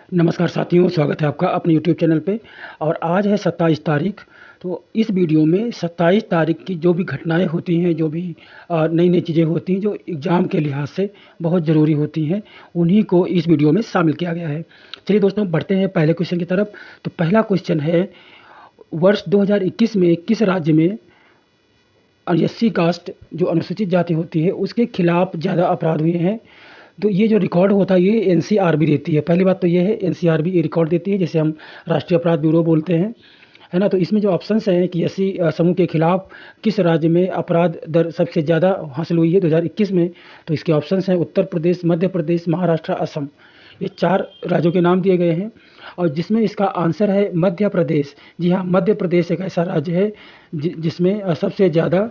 नमस्कार साथियों, स्वागत है आपका अपने यूट्यूब चैनल पे। और आज है 27 तारीख। तो इस वीडियो में 27 तारीख की जो भी घटनाएं होती हैं, जो भी नई नई चीज़ें होती हैं जो एग्ज़ाम के लिहाज से बहुत ज़रूरी होती हैं, उन्हीं को इस वीडियो में शामिल किया गया है। चलिए दोस्तों, बढ़ते हैं पहले क्वेश्चन की तरफ। तो पहला क्वेश्चन है, वर्ष 2021 में किस राज्य में एससी कास्ट जो अनुसूचित जाति होती है उसके खिलाफ ज़्यादा अपराध हुए हैं? तो ये जो रिकॉर्ड होता है ये एनसीआरबी देती है। पहली बात तो ये है, एनसीआरबी ये रिकॉर्ड देती है, जिसे हम राष्ट्रीय अपराध ब्यूरो बोलते हैं, है ना। तो इसमें जो ऑप्शंस हैं कि एससी समूह के खिलाफ किस राज्य में अपराध दर सबसे ज़्यादा हासिल हुई है 2021 में, तो इसके ऑप्शंस हैं उत्तर प्रदेश, मध्य प्रदेश, महाराष्ट्र, असम। ये 4 राज्यों के नाम दिए गए हैं और जिसमें इसका आंसर है मध्य प्रदेश। जी हाँ, मध्य प्रदेश एक ऐसा राज्य है जिसमें सबसे ज़्यादा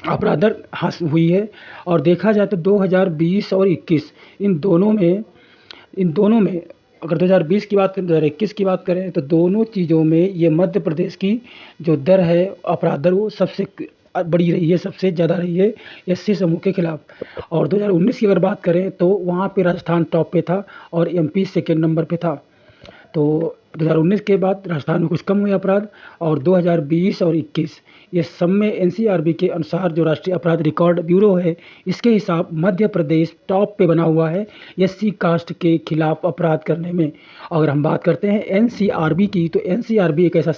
अपराध दर हुई है। और देखा जाए तो 2020 और 21 इन दोनों में अगर 2020 की बात करें, 2021 की बात करें, तो दोनों चीज़ों में ये मध्य प्रदेश की जो दर है अपराध दर वो सबसे बड़ी रही है, सबसे ज़्यादा रही है एससी समूह के खिलाफ। और 2019 की अगर बात करें तो वहाँ पे राजस्थान टॉप पे था और एमपी सेकेंड नंबर पे था। तो 2019 के बाद राजस्थान में कुछ कम हुए अपराध, और 2020 और 21 ये सब में एनसीआरबी के अनुसार जो राष्ट्रीय अपराध रिकॉर्ड ब्यूरो है इसके हिसाब मध्य प्रदेश टॉप पे बना हुआ है एससी कास्ट के खिलाफ अपराध करने में। अगर हम बात करते हैं एनसीआरबी की, तो एनसीआरबी एक ऐसा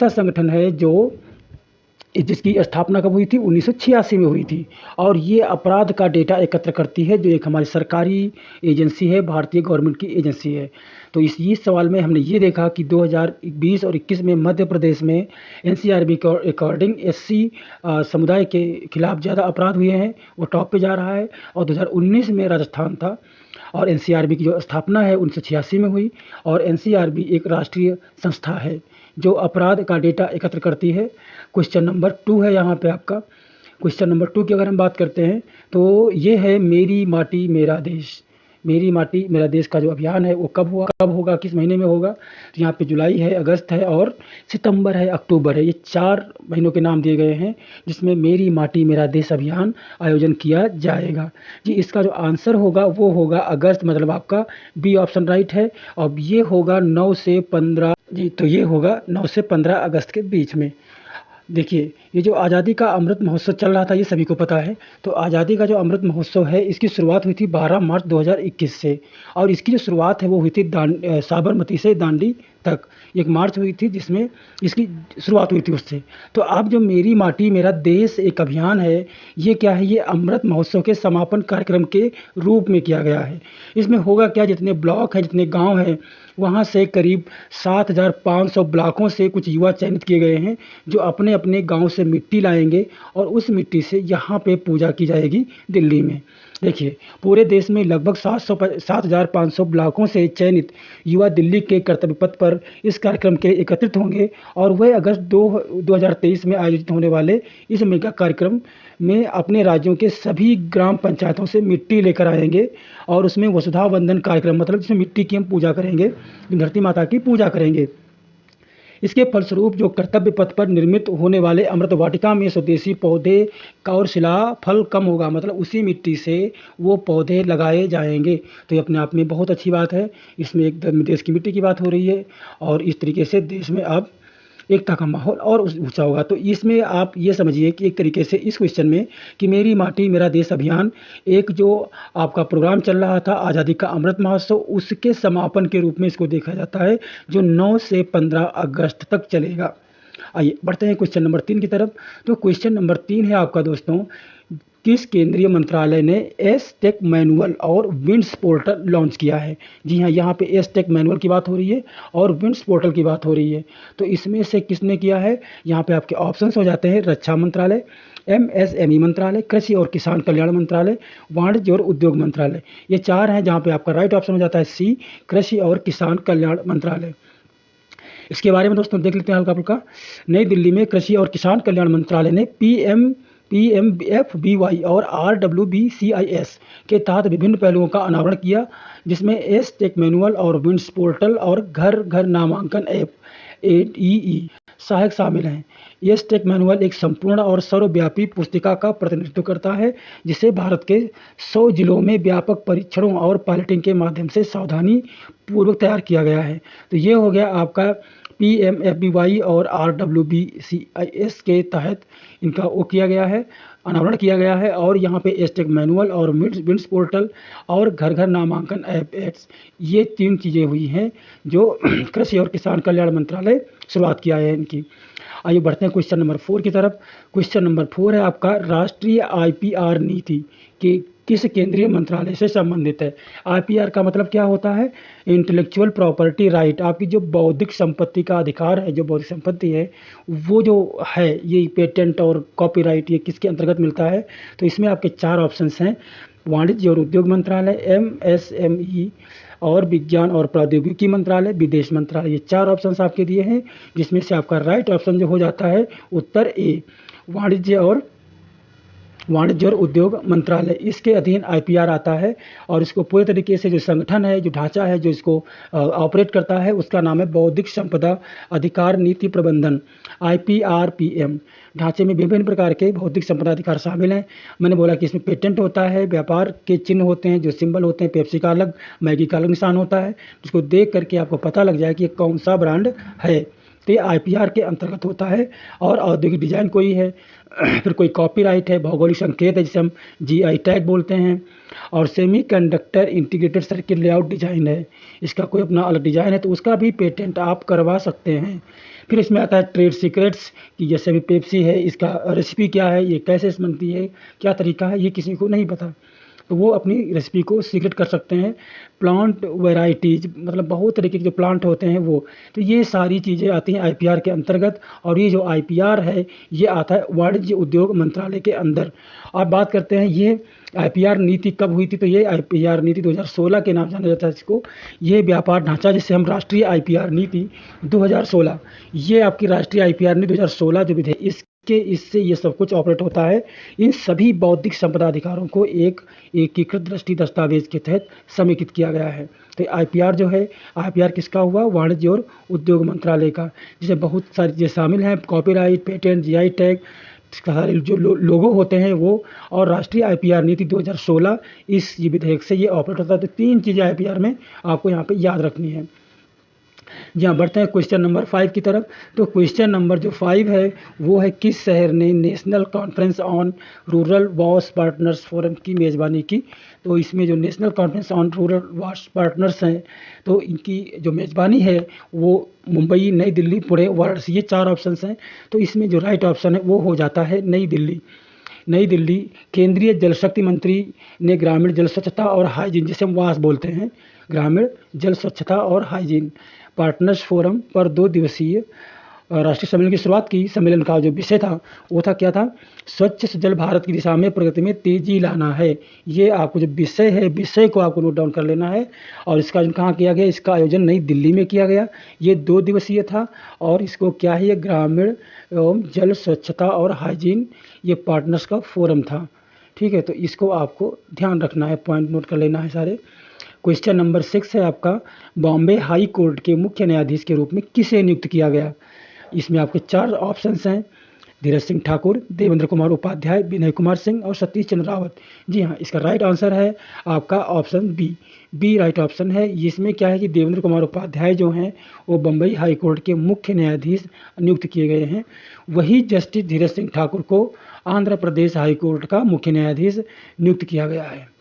संगठन है जो जिसकी स्थापना कब हुई थी? 1986 में हुई थी। और ये अपराध का डेटा एकत्र करती है, जो एक हमारी सरकारी एजेंसी है, भारतीय गवर्नमेंट की एजेंसी है। तो इस सवाल में हमने ये देखा कि 2020 और 21 में मध्य प्रदेश में एनसीआरबी के अकॉर्डिंग एससी समुदाय के खिलाफ ज़्यादा अपराध हुए हैं, वो टॉप पे जा रहा है। और 2019 में राजस्थान था। और एनसीआरबी की जो स्थापना है 1986 में हुई। और एनसीआरबी एक राष्ट्रीय संस्था है जो अपराध का डेटा एकत्र करती है। क्वेश्चन नंबर 2 है यहाँ पे आपका। क्वेश्चन नंबर 2 की अगर हम बात करते हैं तो ये है, मेरी माटी मेरा देश। मेरी माटी मेरा देश का जो अभियान है वो कब होगा, किस महीने में होगा? तो यहाँ पे जुलाई है, अगस्त है और सितंबर है, अक्टूबर है। ये 4 महीनों के नाम दिए गए हैं जिसमें मेरी माटी मेरा देश अभियान आयोजन किया जाएगा। जी, इसका जो आंसर होगा वो होगा अगस्त, मतलब आपका बी ऑप्शन राइट है। और ये होगा 9 से 15। जी, तो ये होगा 9 से 15 अगस्त के बीच में। देखिए, ये जो आज़ादी का अमृत महोत्सव चल रहा था ये सभी को पता है। तो आज़ादी का जो अमृत महोत्सव है इसकी शुरुआत हुई थी 12 मार्च 2021 से। और इसकी जो शुरुआत है वो हुई थी साबरमती से दांडी तक 1 मार्च हुई थी, जिसमें इसकी शुरुआत हुई थी उससे। तो अब जो मेरी माटी मेरा देश एक अभियान है, ये क्या है? ये अमृत महोत्सव के समापन कार्यक्रम के रूप में किया गया है। इसमें होगा क्या, जितने ब्लॉक हैं, जितने गांव हैं, वहाँ से करीब 7500 ब्लॉकों से कुछ युवा चयनित किए गए हैं जो अपने अपने गांव से मिट्टी लाएंगे और उस मिट्टी से यहाँ पे पूजा की जाएगी दिल्ली में। देखिए, पूरे देश में लगभग 7500 ब्लॉकों से चयनित युवा दिल्ली के कर्तव्य पथ पर इस कार्यक्रम के एकत्रित होंगे और वह अगस्त 2023 में आयोजित होने वाले इस मेगा कार्यक्रम में अपने राज्यों के सभी ग्राम पंचायतों से मिट्टी लेकर आएंगे। और उसमें वसुधा वंदन कार्यक्रम, मतलब जिसमें मिट्टी की हम पूजा करेंगे, धरती माता की पूजा करेंगे। इसके फलस्वरूप जो कर्तव्य पथ पर निर्मित होने वाले अमृत वाटिका में स्वदेशी पौधे का और शिला फल कम होगा, मतलब उसी मिट्टी से वो पौधे लगाए जाएंगे। तो ये अपने आप में बहुत अच्छी बात है। इसमें एक देश की मिट्टी की बात हो रही है और इस तरीके से देश में अब एकता का माहौल और ऊंचा होगा। तो इसमें आप ये समझिए कि एक तरीके से इस क्वेश्चन में कि मेरी माटी मेरा देश अभियान एक जो आपका प्रोग्राम चल रहा था आज़ादी का अमृत महोत्सव, उसके समापन के रूप में इसको देखा जाता है, जो 9 से 15 अगस्त तक चलेगा। आइए बढ़ते हैं क्वेश्चन नंबर 3 की तरफ। तो क्वेश्चन नंबर 3 है आपका दोस्तों, किस केंद्रीय मंत्रालय ने एस टेक मैनुअल और विंड्स पोर्टल लॉन्च किया है? जी हाँ, यहाँ पे एस टेक मैनुअल की बात हो रही है और विंड्स पोर्टल की बात हो रही है। तो इसमें से किसने किया है? यहाँ पे आपके ऑप्शंस हो जाते हैं, रक्षा मंत्रालय, एमएसएमई मंत्रालय, कृषि और किसान कल्याण मंत्रालय, वाणिज्य और उद्योग मंत्रालय। ये 4 हैं जहाँ पे आपका राइट ऑप्शन हो जाता है सी, कृषि और किसान कल्याण मंत्रालय। इसके बारे में दोस्तों देख लेते हैं हल्का फुल्का। नई दिल्ली में कृषि और किसान कल्याण मंत्रालय ने PMFBY और RWBCIS के तहत विभिन्न पहलुओं का अनावरण किया, जिसमें एस टेक मैनुअल और विंड्स पोर्टल और घर घर नामांकन ऐप ADE सहायक शामिल हैं। ये स्टेक मैनुअल एक संपूर्ण और सर्वव्यापी पुस्तिका का प्रतिनिधित्व करता है, जिसे भारत के 100 जिलों में व्यापक परीक्षणों और पायलटिंग के माध्यम से सावधानी पूर्वक तैयार किया गया है। तो ये हो गया आपका PMFBY और RWBCIS के तहत इनका वो किया गया है, अनावरण किया गया है। और यहाँ पे एस्टेक मैनुअल और विंड्स पोर्टल और घर घर नामांकन ऐप एड्स, ये 3 चीज़ें हुई हैं जो कृषि और किसान कल्याण मंत्रालय शुरुआत किया है इनकी। आइए बढ़ते हैं क्वेश्चन नंबर 4 की तरफ। क्वेश्चन नंबर 4 है आपका, राष्ट्रीय IPR नीति के किस केंद्रीय मंत्रालय से संबंधित है। IPR का मतलब क्या होता है? Intellectual property right. आपकी जो बौद्धिक संपत्ति का अधिकार है, जो बौद्धिक संपत्ति है वो जो है, ये पेटेंट और कॉपीराइट, ये किसके अंतर्गत मिलता है? तो इसमें आपके 4 ऑप्शंस हैं, वाणिज्य और उद्योग मंत्रालय, MSME और विज्ञान और प्रौद्योगिकी मंत्रालय, विदेश मंत्रालय। ये 4 ऑप्शंस आपके दिए हैं, जिसमें से आपका राइट ऑप्शन जो हो जाता है उत्तर ए, वाणिज्य और उद्योग मंत्रालय। इसके अधीन IPR आता है और इसको पूरे तरीके से जो संगठन है, जो ढांचा है, जो इसको ऑपरेट करता है, उसका नाम है बौद्धिक संपदा अधिकार नीति प्रबंधन, IPRPM। ढांचे में विभिन्न प्रकार के बौद्धिक संपदा अधिकार शामिल हैं। मैंने बोला कि इसमें पेटेंट होता है, व्यापार के चिन्ह होते हैं, जो सिंबल होते हैं, पेप्सी का अलग, मैगी का अलग निशान होता है, जिसको देख करके आपको पता लग जाए कि ये कौन सा ब्रांड है। तो ये IPR के अंतर्गत होता है। और औद्योगिक डिजाइन कोई है, फिर कोई कॉपीराइट है, भौगोलिक संकेत है जिसे हम GI टैग बोलते हैं, और semiconductor integrated circuit layout design है, इसका कोई अपना अलग डिजाइन है, तो उसका भी पेटेंट आप करवा सकते हैं। फिर इसमें आता है ट्रेड सीक्रेट्स, कि जैसे भी पेप्सी है, इसका रेसिपी क्या है, ये कैसे बनती है, क्या तरीका है, ये किसी को नहीं पता, तो वो अपनी रेसिपी को सीक्रेट कर सकते हैं। प्लांट वैरायटीज, मतलब बहुत तरीके के जो प्लांट होते हैं वो, तो ये सारी चीज़ें आती हैं IPR के अंतर्गत। और ये जो IPR है ये आता है वाणिज्य उद्योग मंत्रालय के अंदर। अब बात करते हैं ये IPR नीति कब हुई थी। तो ये IPR नीति 2016 के नाम जाना जाता है इसको। ये व्यापार ढांचा जिसे हम राष्ट्रीय IPR नीति 2016, ये आपकी राष्ट्रीय IPR नीति 2016 जो विधेयक इससे ये सब कुछ ऑपरेट होता है। इन सभी बौद्धिक संपदा अधिकारों को एक एकीकृत दृष्टि दस्तावेज के तहत समेकित किया गया है। तो IPR जो है, IPR किसका हुआ? वाणिज्य और उद्योग मंत्रालय का, जिसमें बहुत सारी चीज़ें शामिल हैं, कॉपीराइट, पेटेंट, GI टैग, सारे जो लोगो होते हैं वो, और राष्ट्रीय IPR नीति 2016 इस विधेयक से ये ऑपरेट होता है। तो 3 चीज़ें IPR में आपको यहाँ पे याद रखनी है। जहाँ बढ़ते हैं क्वेश्चन नंबर 5 की तरफ। तो क्वेश्चन नंबर जो 5 है वो है, किस शहर ने नेशनल कॉन्फ्रेंस ऑन रूरल वॉस पार्टनर्स फोरम की मेज़बानी की। तो इसमें जो नेशनल कॉन्फ्रेंस ऑन रूरल वॉस पार्टनर्स हैं, तो इनकी जो मेज़बानी है वो मुंबई, नई दिल्ली, पुणे, वाराणसी, ये 4 ऑप्शंस हैं। तो इसमें जो राइट ऑप्शन है वो हो जाता है नई दिल्ली। नई दिल्ली। केंद्रीय जल शक्ति मंत्री ने ग्रामीण जल स्वच्छता और हाइजीन, जिसे हम वास बोलते हैं, ग्रामीण जल स्वच्छता और हाइजीन पार्टनर्स फोरम पर 2 दिवसीय राष्ट्रीय सम्मेलन की शुरुआत की। सम्मेलन का जो विषय था वो था, क्या था? स्वच्छ जल भारत की दिशा में प्रगति में तेजी लाना है। ये आपको जो विषय है, विषय को आपको नोट डाउन कर लेना है। और इसका आयोजन कहाँ किया गया? इसका आयोजन नई दिल्ली में किया गया। ये 2 दिवसीय था और इसको क्या है, ये ग्रामीण एवं जल स्वच्छता और हाइजीन, ये पार्टनर्स का फोरम था। ठीक है, तो इसको आपको ध्यान रखना है, पॉइंट नोट कर लेना है सारे। क्वेश्चन नंबर 6 है आपका, बॉम्बे हाई कोर्ट के मुख्य न्यायाधीश के रूप में किसे नियुक्त किया गया। इसमें आपके 4 ऑप्शंस हैं, धीरज सिंह ठाकुर, देवेंद्र कुमार उपाध्याय, विनय कुमार सिंह और सतीश चंद्र रावत। जी हाँ, इसका राइट आंसर है आपका ऑप्शन बी राइट ऑप्शन है। इसमें क्या है कि देवेंद्र कुमार उपाध्याय जो हैं वो बम्बई हाई कोर्ट के मुख्य न्यायाधीश नियुक्त किए गए हैं। वही जस्टिस धीरज सिंह ठाकुर को आंध्र प्रदेश हाई कोर्ट का मुख्य न्यायाधीश नियुक्त किया गया है।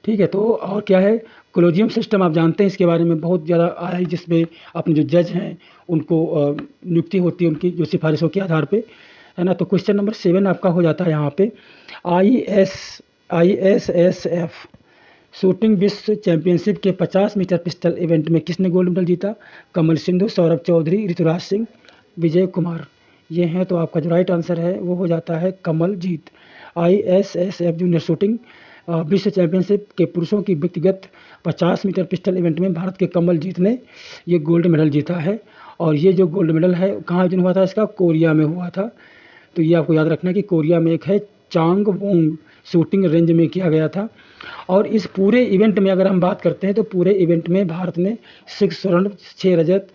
ठीक है, तो और क्या है, कोलोजियम सिस्टम आप जानते हैं, इसके बारे में बहुत ज़्यादा आया है, जिसमें अपने जो जज हैं उनको नियुक्ति होती है उनकी जो सिफारिशों के आधार पे, है ना। तो क्वेश्चन नंबर 7 आपका हो जाता है यहाँ पे, ISSF शूटिंग विश्व चैंपियनशिप के 50 मीटर पिस्टल इवेंट में किसने गोल्ड मेडल जीता। कमल सिंधु, सौरभ चौधरी, ऋतुराज सिंह, विजय कुमार, ये हैं। तो आपका जो राइट आंसर है वो हो जाता है कमलजीत। ISSF जूनियर शूटिंग विश्व चैंपियनशिप के पुरुषों की व्यक्तिगत 50 मीटर पिस्टल इवेंट में भारत के कमलजीत ने ये गोल्ड मेडल जीता है। और ये जो गोल्ड मेडल है कहाँ आयोजन हुआ था इसका? कोरिया में हुआ था। तो ये आपको याद रखना है कि कोरिया में एक है चांगवोंग शूटिंग रेंज में किया गया था। और इस पूरे इवेंट में अगर हम बात करते हैं तो पूरे इवेंट में भारत ने 6 स्वर्ण, 6 रजत,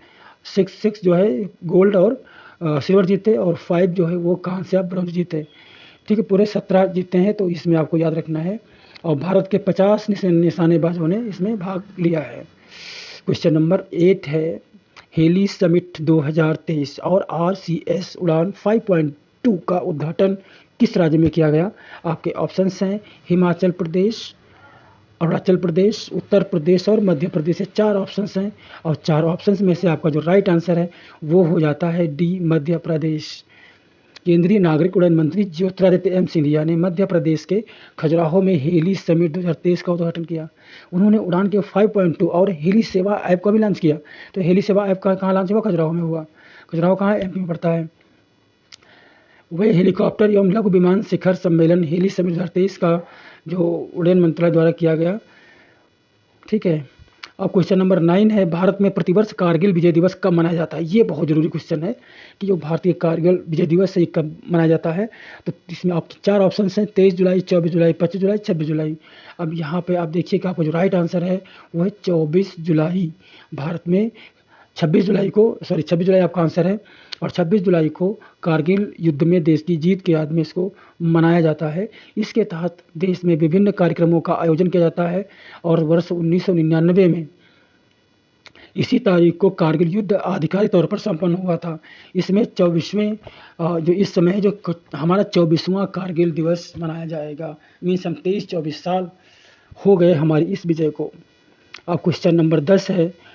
6 जो है गोल्ड और सिल्वर जीते और 5 जो है वो कांस्य या ब्रॉन्ज जीते। ठीक है, पूरे 17 जीते हैं, तो इसमें आपको याद रखना है। और भारत के 50 निशानेबाजों ने इसमें भाग लिया है। क्वेश्चन नंबर 8 है, हेली समिट 2023 और RCS उड़ान 5.2 का उद्घाटन किस राज्य में किया गया? आपके ऑप्शंस हैं हिमाचल प्रदेश, अरुणाचल प्रदेश, उत्तर प्रदेश और मध्य प्रदेश। 4 ऑप्शंस हैं और 4 ऑप्शंस में से आपका जो राइट आंसर है वो हो जाता है डी, मध्य प्रदेश। केंद्रीय नागरिक उड्डयन मंत्री ज्योतिरादित्य एम सिंधिया ने मध्य प्रदेश के खजुराहो में हेली समिट 2023 का उद्घाटन किया। उन्होंने उड़ान के 5.2 और हेली सेवा ऐप का भी लॉन्च किया। तो हेली सेवा ऐप का कहाँ लॉन्च हुआ? खजुराहो में हुआ। खजुराहो कहाँ है? MP में पड़ता है। वह हेलीकॉप्टर एवं लघु विमान शिखर सम्मेलन हेली समिट 2023 का जो उड्डयन मंत्रालय द्वारा किया गया। ठीक है, अब क्वेश्चन नंबर 9 है, भारत में प्रतिवर्ष कारगिल विजय दिवस कब मनाया जाता है? ये बहुत जरूरी क्वेश्चन है कि जो भारतीय कारगिल विजय दिवस है कब मनाया जाता है। तो इसमें आपके 4 ऑप्शन हैं, 23 जुलाई, 24 जुलाई, 25 जुलाई, 26 जुलाई। अब यहाँ पे आप देखिए कि आपका जो राइट आंसर है वो है 24 जुलाई। भारत में 26 जुलाई आपका आंसर है। और 26 जुलाई को कारगिल युद्ध में देश की जीत के याद में इसको मनाया जाता है। इसके तहत देश में विभिन्न कार्यक्रमों का आयोजन किया जाता है। और वर्ष 1999 में इसी तारीख को कारगिल युद्ध आधिकारिक तौर पर संपन्न हुआ था। इसमें 24वें जो इस समय जो हमारा 24वां कारगिल दिवस मनाया जाएगा। मीन्स हम 23-24 साल हो गए हमारी इस विजय को। अब क्वेश्चन नंबर 10 है,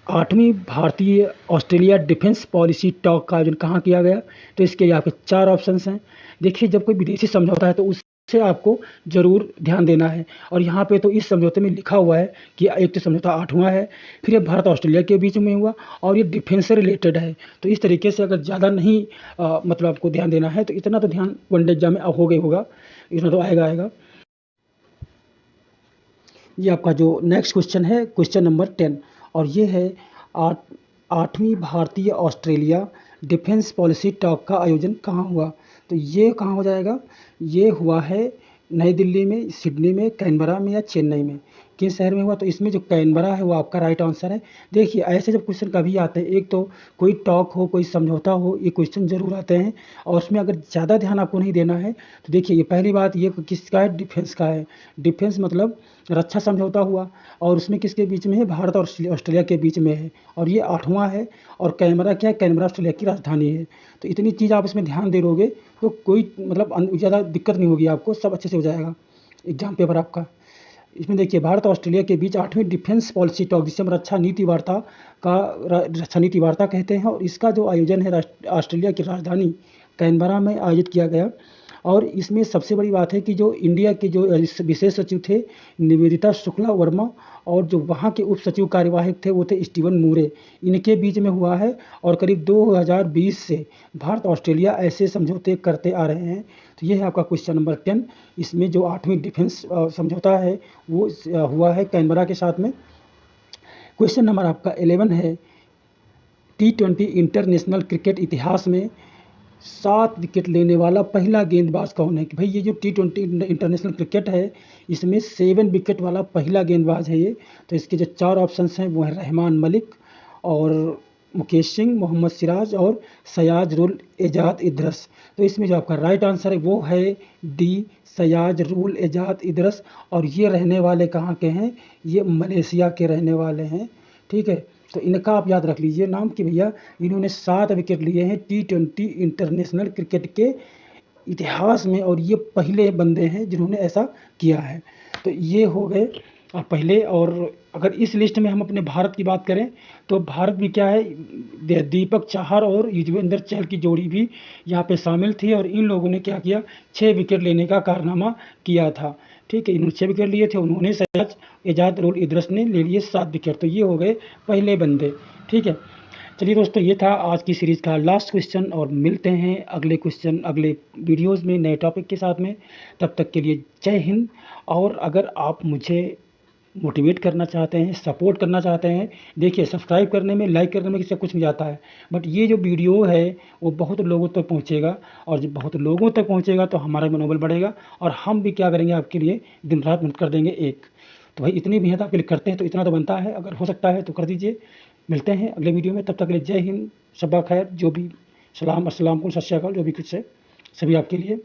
8वीं भारतीय ऑस्ट्रेलिया डिफेंस पॉलिसी टॉक का आयोजन कहाँ किया गया? तो इसके लिए आपके 4 ऑप्शंस हैं। देखिए, जब कोई विदेशी समझौता है तो उससे आपको जरूर ध्यान देना है। और यहाँ पे तो इस समझौते में लिखा हुआ है कि एक तो समझौता 8वां है, फिर ये भारत ऑस्ट्रेलिया के बीच में हुआ और ये डिफेंस से रिलेटेड है। तो इस तरीके से अगर ज़्यादा नहीं मतलब आपको ध्यान देना है तो इतना तो ध्यान वनडे एग्जाम में हो गई होगा, इतना तो आएगा। ये आपका जो नेक्स्ट क्वेश्चन है क्वेश्चन नंबर 10 और ये है 8वीं भारतीय ऑस्ट्रेलिया डिफेंस पॉलिसी टॉक का आयोजन कहाँ हुआ? तो ये कहाँ हो जाएगा? ये हुआ है नई दिल्ली में, सिडनी में, कैनबरा में या चेन्नई में। किस शहर में हुआ? तो इसमें जो कैनबरा है वो आपका राइट आंसर है। देखिए, ऐसे जब क्वेश्चन कभी आते हैं, एक तो कोई टॉक हो, कोई समझौता हो, ये क्वेश्चन जरूर आते हैं। और उसमें अगर ज़्यादा ध्यान आपको नहीं देना है तो देखिए, ये पहली बात ये किसका है? डिफेंस का है। डिफेंस मतलब रक्षा समझौता हुआ और उसमें किसके बीच में है? भारत और ऑस्ट्रेलिया के बीच में है। और ये 8वां है। और कैनबरा क्या है? कैनबरा ऑस्ट्रेलिया की राजधानी है। तो इतनी चीज़ आप इसमें ध्यान दे दोगे तो कोई मतलब ज़्यादा दिक्कत नहीं होगी आपको, सब अच्छे से हो जाएगा एग्जाम पेपर आपका। इसमें देखिए, भारत और ऑस्ट्रेलिया के बीच 8वीं डिफेंस पॉलिसी टॉक, जिसे हम रक्षा नीति वार्ता कहते हैं। और इसका जो आयोजन है ऑस्ट्रेलिया की राजधानी कैनबरा में आयोजित किया गया। और इसमें सबसे बड़ी बात है कि जो इंडिया के जो विशेष सचिव थे निवेदिता शुक्ला वर्मा और जो वहाँ के उप सचिव कार्यवाहक थे वो थे स्टीवन मूरे, इनके बीच में हुआ है। और करीब 2020 से भारत ऑस्ट्रेलिया ऐसे समझौते करते आ रहे हैं। तो ये है आपका क्वेश्चन नंबर 10। इसमें जो 8वीं डिफेंस समझौता है वो हुआ है कैनबरा के साथ में। क्वेश्चन नंबर आपका 11 है, T20 इंटरनेशनल क्रिकेट इतिहास में 7 विकेट लेने वाला पहला गेंदबाज कौन है? कि भाई, ये जो T20 इंटरनेशनल क्रिकेट है इसमें 7 विकेट वाला पहला गेंदबाज है ये। तो इसके जो 4 ऑप्शंस हैं वो हैं रहमान मलिक और मुकेश सिंह, मोहम्मद सिराज और सयाज रुल एजाद इदरस। तो इसमें जो आपका राइट आंसर है वो है डी, सयाज रुल एजाद इदरस। और ये रहने वाले कहाँ के हैं? ये मलेशिया के रहने वाले हैं। ठीक है, तो इनका आप याद रख लीजिए नाम कि भैया इन्होंने 7 विकेट लिए हैं T20 इंटरनेशनल क्रिकेट के इतिहास में और ये पहले बंदे हैं जिन्होंने ऐसा किया है। तो ये हो गए पहले। और अगर इस लिस्ट में हम अपने भारत की बात करें तो भारत भी क्या है, दीपक चाहर और युजवेंद्र चहल की जोड़ी भी यहाँ पे शामिल थी। और इन लोगों ने क्या किया? 6 विकेट लेने का कारनामा किया था। ठीक है, इन्होंने 6 विकेट लिए थे, उन्होंने सयाज एजाद रुल इदरस ने ले लिए 7 विकेट। तो ये हो गए पहले बंदे। ठीक है, चलिए दोस्तों, ये था आज की सीरीज़ का लास्ट क्वेश्चन और मिलते हैं अगले वीडियोज़ में नए टॉपिक के साथ में। तब तक के लिए जय हिंद। और अगर आप मुझे मोटिवेट करना चाहते हैं, सपोर्ट करना चाहते हैं, देखिए सब्सक्राइब करने में, लाइक करने में किसी कुछ नहीं जाता है, बट ये जो वीडियो है वो बहुत लोगों तक पहुंचेगा। और जब बहुत लोगों तक पहुंचेगा तो हमारा मनोबल बढ़ेगा और हम भी क्या करेंगे, आपके लिए दिन रात मेहनत कर देंगे एक। तो भाई, इतनी मेहनत आपके लिए करते हैं तो इतना तो बनता है, अगर हो सकता है तो कर दीजिए। मिलते हैं अगले वीडियो में, तब तक के लिए जय हिंद, शब्बा खैर, जो भी सलाम, अस्सलाम वालेकुम, सत श्री अकाल, जो भी कुछ है, सभी आपके लिए।